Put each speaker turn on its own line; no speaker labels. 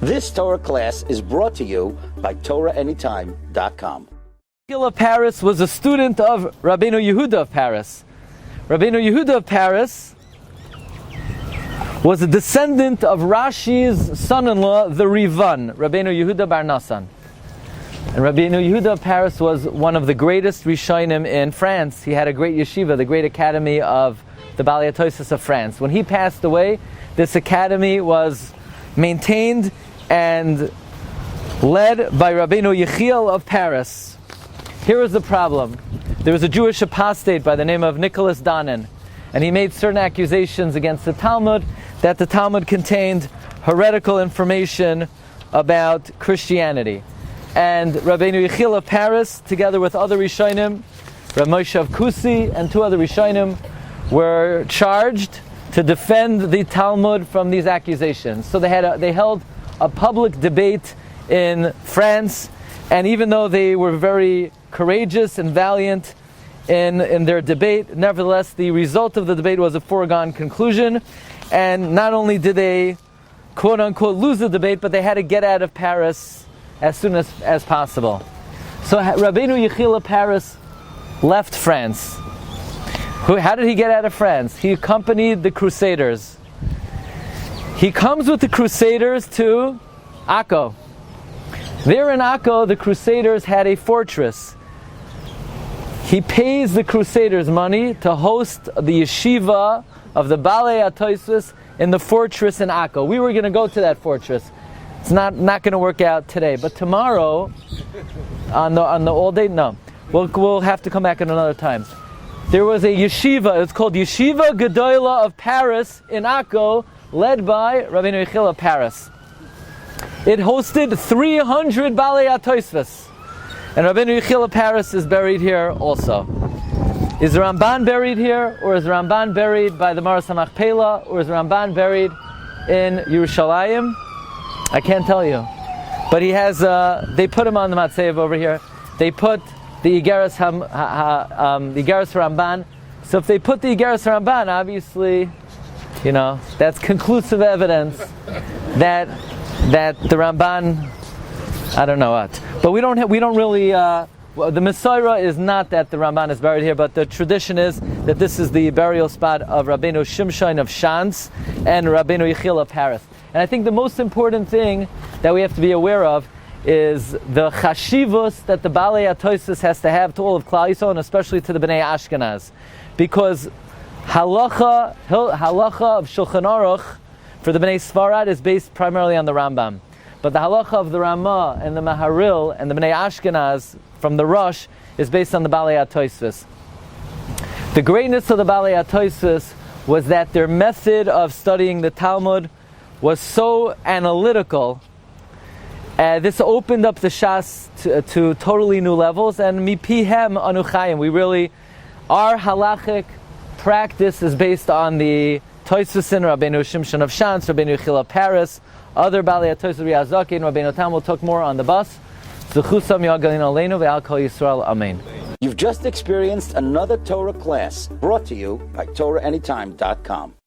This Torah class is brought to you by TorahAnytime.com.
Yechiel of Paris was a student of Rabbeinu Yehuda of Paris. Rabbeinu Yehuda of Paris was a descendant of Rashi's son-in-law, the Rivan, Rabbeinu Yehuda bar Nassan. And Rabbeinu Yehuda of Paris was one of the greatest Rishonim in France. He had a great yeshiva, the great academy of the Balei HaTosfos of France. When he passed away, this academy was maintained and led by Rabbeinu Yechiel of Paris. Here was the problem. There was a Jewish apostate by the name of Nicholas Donin, and he made certain accusations against the Talmud, that the Talmud contained heretical information about Christianity. And Rabbeinu Yechiel of Paris, together with other Rishonim, Rav Moshe of Kusi and two other Rishonim, were charged to defend the Talmud from these accusations. So they held a public debate in France, and even though they were very courageous and valiant in their debate, nevertheless the result of the debate was a foregone conclusion, and not only did they quote-unquote lose the debate, but they had to get out of Paris as soon as possible. So Rabbeinu Yechiel of Paris left France. How did he get out of France? He accompanied the Crusaders. He comes with the Crusaders to Akko. There in Akko, the Crusaders had a fortress. He pays the Crusaders money to host the yeshiva of the Balei HaTosfos in the fortress in Akko. We were going to go to that fortress. It's not going to work out today, but tomorrow, on the all day, no, we'll have to come back at another time. There was a yeshiva. It's called Yeshiva Gedola of Paris in Akko, led by Rabbeinu Yechiel of Paris. It hosted 300 Balei HaTosfos, and Rabbeinu Yechiel of Paris is buried here also. Is the Ramban buried here, or is the Ramban buried by the Maras HaMachpelah, or is the Ramban buried in Yerushalayim? I can't tell you. But he has, they put him on the Matsev over here. They put the Igeres Ramban. So if they put the Igeres Ramban, obviously, that's conclusive evidence that the Ramban, I don't know what. But we don't really, the Messiah is not that the Ramban is buried here, but the tradition is that this is the burial spot of Rabbeinu Shimshon of Shans and Rabbeinu Yechiel of Paris. And I think the most important thing that we have to be aware of is the chashivus that the Balei HaTosfos has to have to all of Klal Yisrael, and especially to the Bnei Ashkenaz. Because halacha of Shulchan Aruch for the Bnei Sfarad is based primarily on the Rambam. But the halacha of the Ramah and the Maharil and the Bnei Ashkenaz from the Rosh is based on the Balei HaTosfos. The greatness of the Balei HaTosfos was that their method of studying the Talmud was so analytical. This opened up the Shas to totally new levels, and mipihem anu chayim. Our halachic practice is based on the Tosfos in Rabbeinu Shimshon of Shans, Rabbeinu Yechiel of Paris, other Balei HaTosfos Riazakin, Rabbeinu Tam will talk more on the bus. Zechusam Yagalin Aleinu ve'al Kol Yisrael. Amen.
You've just experienced another Torah class brought to you by TorahAnytime.com.